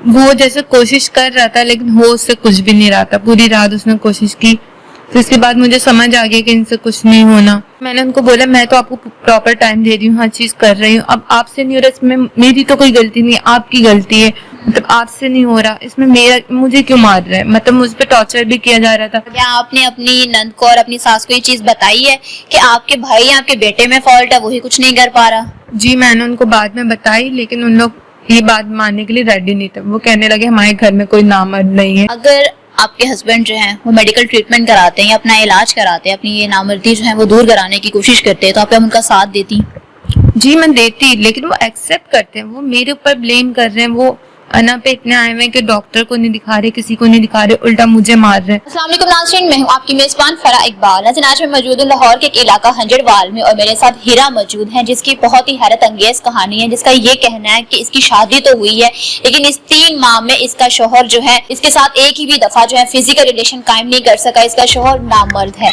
वो जैसे कोशिश कर रहा था लेकिन हो उससे कुछ भी नहीं रहा था। पूरी रात उसने कोशिश की, फिर इसके बाद मुझे समझ आ गया कि इनसे कुछ नहीं होना। मैंने उनको बोला मैं तो आपको प्रॉपर टाइम दे रही हूँ, हर चीज कर रही हूँ, अब आपसे नहीं हो रहा, इसमें मेरी तो कोई गलती नहीं, आपकी गलती है। मतलब आपसे नहीं हो रहा, इसमें मेरा मुझे क्यों मार रहा है, मतलब मुझ पे टॉर्चर भी किया जा रहा था। क्या आपने अपनी नंद को और अपनी सास को ये चीज बताई है कि आपके भाई या आपके बेटे में फॉल्ट है, वही कुछ नहीं कर पा रहा? जी मैंने उनको बाद में बताई, लेकिन उन लोग ये बात मानने के लिए रेडी नहीं थे। वो कहने लगे हमारे घर में कोई नामर्द नहीं है। अगर आपके हस्बैंड जो हैं वो मेडिकल ट्रीटमेंट कराते हैं या अपना इलाज कराते हैं, अपनी ये नामर्दी जो है वो दूर कराने की कोशिश करते हैं, तो आप उनका साथ देती? जी मैं देती, लेकिन वो एक्सेप्ट करते हैं, वो मेरे ऊपर ब्लेम कर रहे हैं। वो अना पे इतने आए हुए हैं कि डॉक्टर को नहीं दिखा रहे, किसी को नहीं दिखा रहे, उल्टा मुझे मार रहे हैं। अस्सलाम वालेकुम नाज़रीन, मैं हूं आपकी मेजबान फरा इकबाल। आज मैं मौजूद हूं लाहौर के एक इलाका हंजरवाल में और मेरे साथ हीरा मौजूद है, जिसकी बहुत ही हैरत अंगेज कहानी है, जिसका ये कहना है कि इसकी शादी तो हुई है लेकिन इस 3 माह में इसका शौहर जो है इसके साथ एक ही भी दफा जो है फिजिकल रिलेशन कायम नहीं कर सका। इसका शौहर नामर्द है।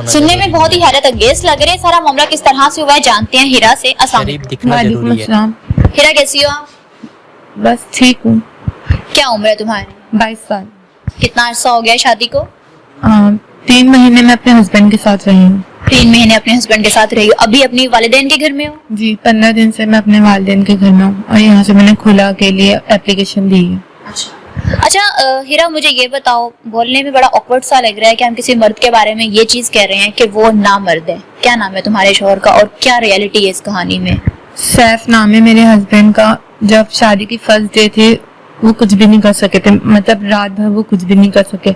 सुनने में बहुत ही हैरत अंगेज लग रहा है। सारा मामला किस तरह से हुआ है जानते हैं हीरा से। अस्सलाम वालेकुम अस्सलाम। हीरा, कैसी हो आप? बस ठीक हूँ। क्या उम्र है तुम्हारी? 22 साल। कितना अरसा हो गया शादी को? 3 महीने में अपने हस्बैंड के साथ रही हूँ। 3 महीने अपने हस्बैंड के साथ रही हो। अभी अपनी वालिदैन के घर में हो? जी 15 दिन से मैं अपने वालिदैन के घर में हूँ और यहाँ से मैंने खुला के लिए एप्लीकेशन दी है। अच्छा हीरा, मुझे ये बताओ, बोलने में बड़ा ऑकवर्ड सा लग रहा है कि हम किसी मर्द के बारे में ये चीज कह रहे हैं कि वो नामर्द है। क्या नाम है तुम्हारे शौहर का और क्या रियलिटी है इस कहानी में? सैफ नाम है मेरे हस्बैंड का। जब शादी की फर्स्ट डे थे वो कुछ भी नहीं कर सके थे, मतलब रात भर वो कुछ भी नहीं कर सके।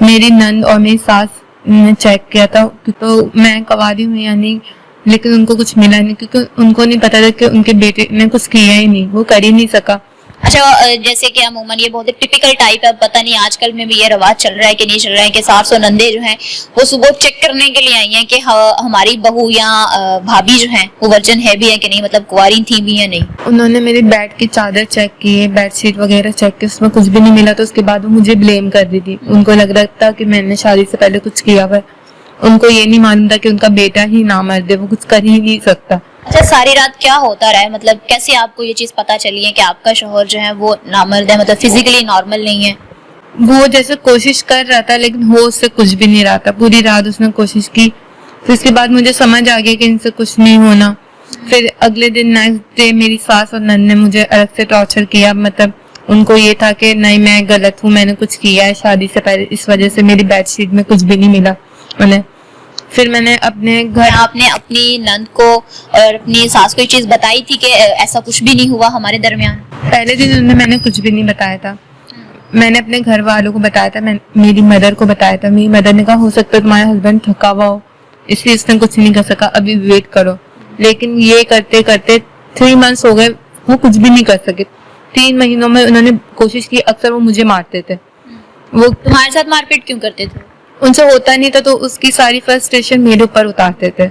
मेरी नंद और मेरी सास ने चेक किया था तो मैं कवारी हूँ या नहीं, लेकिन उनको कुछ मिला नहीं, क्योंकि उनको नहीं पता था कि उनके बेटे ने कुछ किया ही नहीं, वो कर ही नहीं सका। अच्छा, जैसे कि अमूमन ये बहुत ही टिपिकल टाइप है, पता नहीं आजकल में भी ये रवाज चल रहा है कि नहीं चल रहा है कि सास और नंदे जो हैं वो सुबह चेक करने के लिए आई हैं कि हमारी बहू या भाभी जो हैं वो वर्जन है भी है कि नहीं, मतलब कुंवारी थी भी या नहीं। उन्होंने मेरी बेड की चादर चेक की है, बेडशीट वगैरह चेक की, उसमें कुछ भी नहीं मिला। तो उसके बाद वो मुझे ब्लेम कर रही थी। उनको लग रहा था कि मैंने शादी से पहले कुछ किया हुआ है। उनको ये नहीं मालूम था कि उनका बेटा ही नामर्द है, वो कुछ कर ही नहीं सकता। अच्छा, सारी रात क्या होता रहा है, मतलब कैसे आपको ये चीज पता चली है कि आपका शौहर जो है वो नामर्द है, मतलब फिजिकली नॉर्मल नहीं है? वो जैसे कोशिश कर रहा था लेकिन हो उससे कुछ भी नहीं रहा था। पूरी रात उसने कोशिश की, फिर इसके बाद मुझे समझ आ गया कि इनसे कुछ नहीं होना। फिर अगले दिन नेक्स्ट डे मेरी सास और नंद ने मुझे अलग से टॉर्चर किया। मतलब उनको ये था कि नहीं मैं गलत हूँ, मैंने कुछ किया है शादी से पहले, इस वजह से मेरी बेडशीट में कुछ भी नहीं मिला उन्हें। फिर मैंने अपने घर, आपने अपनी नंद को और अपनी सास को ये चीज बताई थी कि ऐसा कुछ भी नहीं हुआ हमारे दरमियान? पहले दिन उन्हें मैंने कुछ भी नहीं बताया था। मैंने अपने घर वालों को बताया था, मैं मेरी मदर को बताया था। मेरी मदर ने कहा हो सकता है तुम्हारा हस्बैंड थका हुआ हो इसलिए इसने कुछ नहीं कर सका, अभी वेट करो। लेकिन ये करते करते 3 मंथ्स हो गए, वो कुछ भी नहीं कर सके। 3 महीनों में उन्होंने कोशिश की, अक्सर वो मुझे मारते थे। वो तुम्हारे साथ मारपीट क्यों करते थे? उनसे होता नहीं था तो उसकी सारी फ्रस्ट्रेशन मेरे ऊपर उतारते थे।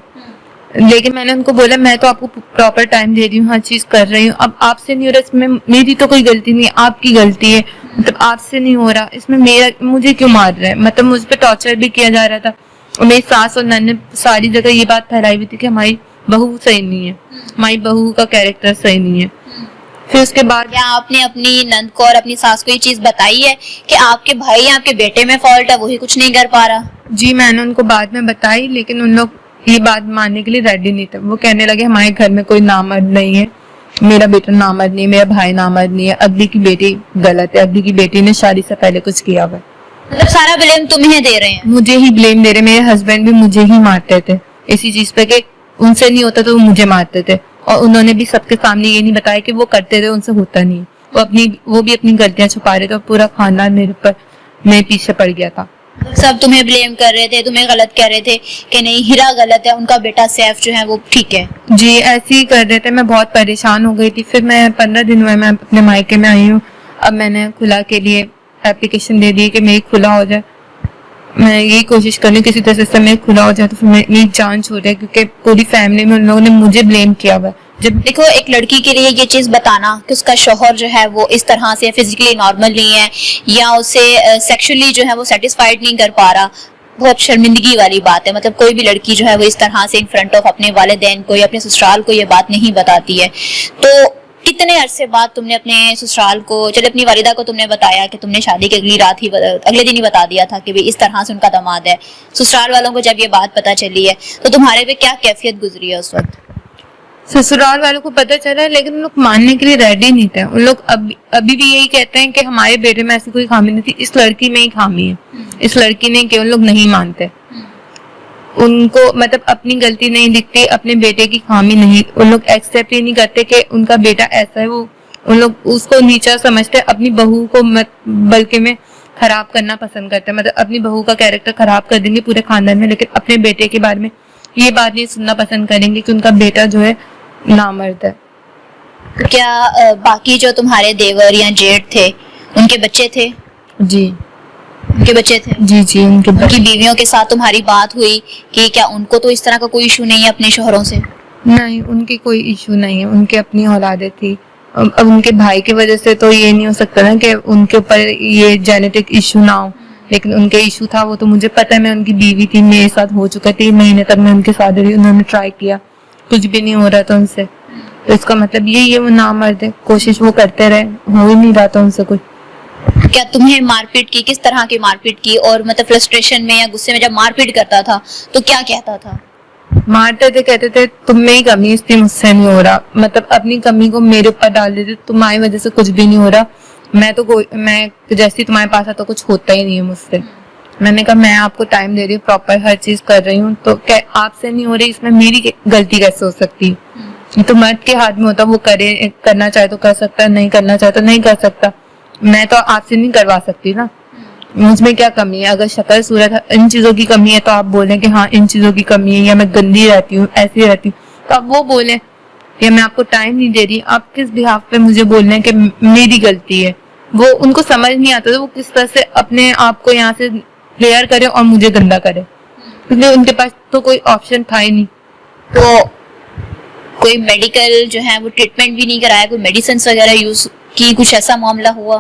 लेकिन मैंने उनको बोला मैं तो आपको प्रॉपर टाइम दे रही हूँ, हर चीज कर रही हूँ, अब आपसे नहीं हो रहा, इसमें मेरी तो कोई गलती नहीं, आपकी गलती है। मतलब आपसे नहीं हो रहा, इसमें मुझे क्यों मार रहा है, मतलब मुझ पे टॉर्चर भी किया जा रहा था। और मेरी सास और नंद ने सारी जगह ये बात फैलाई हुई थी कि हमारी बहू सही नहीं है, हमारी बहू का कैरेक्टर सही नहीं है। फिर उसके बाद क्या आपने अपनी नंद को और अपनी सास को ये चीज बताई है कि आपके भाई या आपके बेटे में फॉल्ट है, वही कुछ नहीं कर पा रहा? जी मैंने उनको बाद में बताई, लेकिन उन लोग ये बात मानने के लिए रेडी नहीं थे। वो कहने लगे हमारे घर में कोई नामर्द नहीं है, मेरा बेटा नामर्द नहीं है, मेरा भाई नामर्द नहीं है, अगली की बेटी गलत है, अगली की बेटी ने शादी से पहले कुछ किया हुआ है। मतलब सारा ब्लेम तुम्हें दे रहे हैं? मुझे ही ब्लेम दे रहे। मेरे हस्बैंड भी मुझे ही मारते थे इसी चीज पे कि उनसे नहीं होता तो वो मुझे मारते थे। और उन्होंने भी सबके सामने ये नहीं बताया कि वो करते थे, उनसे होता नहीं। वो भी अपनी गलतियां छुपा रहे थे और पूरा खानदान मेरे पीछे पड़ गया था। सब तुम्हें ब्लेम कर रहे थे, तुम्हें गलत कह रहे थे कि नहीं हीरा गलत है, उनका बेटा सैफ जो है वो ठीक है। जी ऐसे ही कर रहे थे। मैं बहुत परेशान हो गई थी। फिर मैं 15 दिन हुए मैं अपने मायके में आई हूँ। अब मैंने खुला के लिए एप्लीकेशन दे दी कि मेरी खुला हो जाए। मैं यही कोशिश कर रही हूँ किसी तरह से मेरी खुला हो जाए तो फिर मेरी जान छूट है, क्योंकि पूरी फैमिली में उन लोगों ने मुझे ब्लेम किया हुआ है। जब देखो एक लड़की के लिए ये चीज बताना कि उसका शौहर जो है वो इस तरह से फिजिकली नॉर्मल नहीं है या उसे सेक्सुअली जो है वो सेटिस्फाइड नहीं कर पा रहा, बहुत शर्मिंदगी वाली बात है। मतलब कोई भी लड़की जो है वो इस तरह से इन फ्रंट ऑफ अपने वालिदैन को या अपने ससुराल को ये बात नहीं बताती है। तो कितने अरसे बाद तुमने अपने ससुराल को, चलो अपनी वालिदा को तुमने बताया कि तुमने शादी के अगले दिन ही बता दिया था कि भाई इस तरह से उनका दामाद है, ससुराल वालों को जब ये बात पता चली है तो तुम्हारे पे क्या कैफियत गुजरी है उस वक्त? ससुराल वालों को पता चला है, लेकिन उन लोग मानने के लिए रेडी नहीं थे। उन लोग अभी भी यही कहते हैं कि हमारे बेटे में ऐसी कोई खामी नहीं थी, इस लड़की में ही खामी है, इस लड़की ने, कि उन लोग नहीं मानते। उनको मतलब अपनी गलती नहीं दिखती, अपने बेटे की खामी नहीं, उन लोग एक्सेप्ट ही नहीं करते कि उनका बेटा ऐसा है। वो उन लोग उसको नीचा समझते, अपनी बहू को बल्कि में खराब करना पसंद करते हैं। मतलब अपनी बहू का कैरेक्टर खराब कर देंगे पूरे खानदान में, लेकिन अपने बेटे के बारे में ये बात नहीं सुनना पसंद करेंगे कि उनका बेटा जो है नामर्द है। क्या बाकी जो तुम्हारे देवर या जेठ थे उनके बच्चे थे? जी उनके बच्चे थे। जी उनकी बीवियों के साथ तुम्हारी बात हुई कि क्या उनको तो इस तरह का कोई इशू नहीं है अपने शोहरों से? नहीं, उनकी कोई इशू नहीं है, उनके अपनी औलादे थी। अब उनके भाई की वजह से तो ये नहीं हो सकता ना कि उनके ऊपर ये जेनेटिक इशू ना हो, लेकिन उनके इशू था वो तो मुझे पता है। मैं उनकी बीवी थी, मेरे साथ हो चुका 3 महीने तक मैं उनके साथ रही, उन्होंने ट्राई किया, कुछ भी नहीं हो रहा था उनसे। तो इसका मतलब यही है वो नामर्द है, कोशिश वो करते रहे, हो ही नहीं रहा था उनसे कुछ। क्या तुम्हें मारपीट की? किस तरह की मारपीट की? और मतलब फ्रस्ट्रेशन में या गुस्से में जब मारपीट करता था तो क्या कहता था? मारते थे, कहते थे तुम में ही कमी है इसलिए मुझसे नहीं हो रहा। मतलब अपनी कमी को मेरे ऊपर डाल देते, तुम्हारी वजह से कुछ भी नहीं हो रहा, मैं जैसे तुम्हारे पास आता कुछ होता ही नहीं है मुझसे। मैंने कहा मैं आपको टाइम दे रही हूँ, प्रॉपर हर चीज कर रही हूँ, तो क्या आपसे नहीं हो रही, इसमें मेरी गलती कैसे हो सकती है? तो मर्द के हाथ में होता, वो करना चाहे तो कर सकता है, नहीं करना चाहे तो नहीं कर सकता। मैं तो आपसे नहीं करवा सकती ना, मुझमें क्या कमी है? अगर शक्ल सूरत इन चीजों की कमी है तो आप बोले कि हाँ इन चीजों की कमी है, या मैं गंदी रहती हूँ, ऐसी रहती हूँ, तो आप वो बोले। या मैं आपको टाइम नहीं दे रही, आप किस बिहाफ पे मुझे बोल रहे हैं कि मेरी गलती है? वो उनको समझ नहीं आता था वो किस तरह से अपने आप को यहाँ से क्लियर करे और मुझे गंदा करे, क्योंकि उनके पास तो कोई ऑप्शन था ही नहीं। तो कोई मेडिकल जो है वो ट्रीटमेंट भी नहीं कराया, कोई मेडिसिन वगैरह यूज की, कुछ ऐसा मामला हुआ?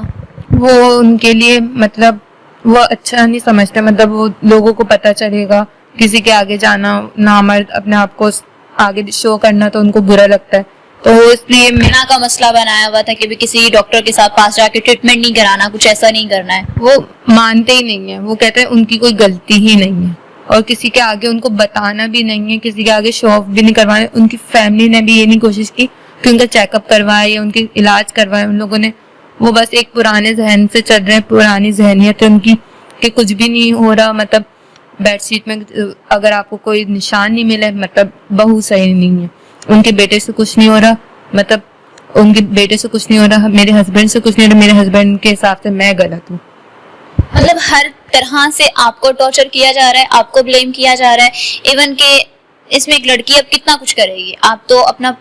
वो उनके लिए मतलब वो अच्छा नहीं समझते, मतलब वो लोगों को पता चलेगा, किसी के आगे जाना, नामर्द अपने आप को आगे शो करना तो उनको बुरा लगता है। तो इसलिए मीना का मसला बनाया हुआ था कि भी किसी डॉक्टर के साथ पास जाके ट्रीटमेंट नहीं कराना, कुछ ऐसा नहीं करना है। वो मानते ही नहीं है, वो कहते हैं उनकी कोई गलती ही नहीं है, और किसी के आगे उनको बताना भी नहीं है, किसी के आगे शो ऑफ भी नहीं करवाना। उनकी फैमिली ने भी ये नहीं कोशिश की कि उनका चेकअप करवाए या उनके इलाज करवाए। उन लोगों ने वो बस एक पुराने जहन से चल रहे हैं, पुरानी जहनियत है उनकी कि कुछ भी नहीं हो रहा, मतलब बेडशीट में अगर आपको कोई निशान नहीं मिले मतलब बहू सही नहीं है, उनके बेटे से कुछ नहीं हो रहा, मतलब उनके बेटे से कुछ नहीं हो रहा, मेरे हस्बैंड से कुछ नहीं हो रहा, मेरे हस्बैंड के हिसाब से मैं गलत हूँ। मतलब हर तरह से आपको टॉर्चर किया जा रहा है, आपको ब्लेम किया जा रहा है। इवन के इसमें एक लड़की अब कितना कुछ करेगी, आप तो अपना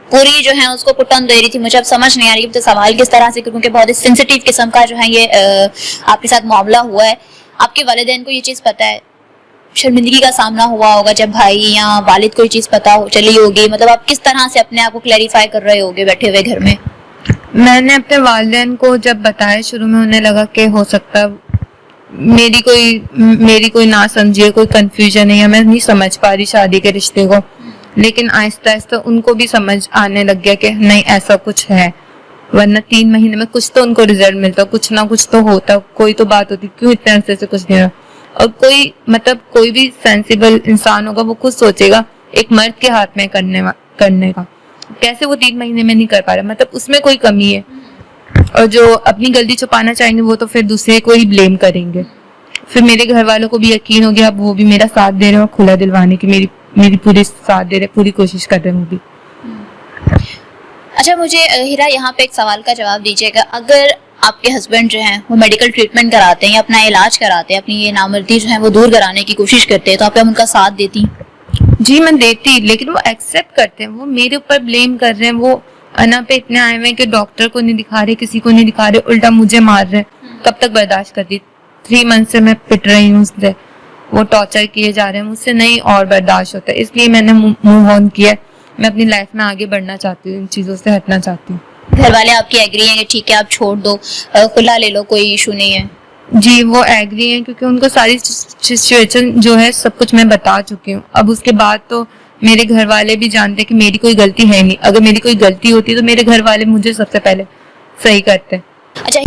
पूरी जो है उसको पुटन दे रही थी। मुझे अब समझ नहीं आ रही तो सवाल किस तरह से, क्योंकि बहुत ही सेंसिटिव किस्म का जो है ये आपके साथ मामला हुआ है। आपके वालिदैन को ये चीज पता है, शर्मिंदगी का सामना हुआ होगा जब भाई या वालिद को ये चीज पता हो चली होगी, मतलब आप किस तरह से अपने आप को क्लैरिफाई कर रहे होगे बैठे हुए घर में? मैंने अपने वालिदैन को जब बताया, शुरू में उन्हें लगा कि हो सकता है मेरी कोई ना समझिए, कोई कंफ्यूजन है या मैं नहीं समझ पा रही शादी के रिश्ते को, लेकिन आहिस्ता आहिस्ता उनको भी समझ आने लग गया कि नहीं ऐसा कुछ है, वरना 3 महीने में कुछ तो उनको रिजल्ट मिलता, कुछ ना कुछ तो होता, कोई तो बात होती, क्यों इतने अरसे से कुछ नहीं रहा। और कोई भी सेंसिबल इंसान होगा वो खुद सोचेगा एक मर्द के हाथ में करने का कैसे वो 3 महीने में नहीं कर पा रहा, मतलब उसमें कोई कमी है। और जो अपनी गलती छुपाना चाहेंगे वो तो फिर दूसरे को ही ब्लेम करेंगे। फिर मेरे घर वालों को भी यकीन हो गया, अब वो भी मेरा साथ दे रहे हो, खुला दिलवाने की मेरी पूरी साथ दे रहे, पूरी कोशिश कर रहे हैं वो भी। अच्छा मुझे हीरा यहाँ पे एक सवाल का जवाब दीजिएगा, अगर आपके हस्बैंड जो हैं वो मेडिकल ट्रीटमेंट कराते हैं या अपना इलाज कराते हैं, अपनी ये नामर्दी जो है वो दूर कराने की कोशिश करते हैं, तो आप उनका साथ देती? जी मैं देती, लेकिन वो एक्सेप्ट करते हैं, वो मेरे ऊपर ब्लेम कर रहे हैं। वो अना पे इतने आए हुए कि डॉक्टर को नहीं दिखा रहे, किसी को नहीं दिखा रहे, उल्टा मुझे मार रहे। कब तक बर्दाश्त करती? 3 मंथ से मैं पिट रही हूँ उससे, वो टॉर्चर किए जा रहे हैं मुझसे, नहीं और बर्दाश्त होता है। इसलिए मैंने मूव ऑन किया, मैं अपनी लाइफ में आगे बढ़ना चाहती हूँ, इन चीजों से हटना चाहती हूँ। घर वाले आपकी एग्री हैं कि ठीक है आप छोड़ दो, खुला ले लो, कोई इशू नहीं है? जी वो एग्री हैं, क्योंकि उनको सारी सिचुएशन जो है सब कुछ मैं बता चुकी हूँ। अब उसके बाद तो मेरे घर वाले भी जानते कि मेरी कोई गलती है नहीं, अगर मेरी कोई गलती होती तो मेरे घर वाले मुझे सबसे पहले सही करते। अच्छा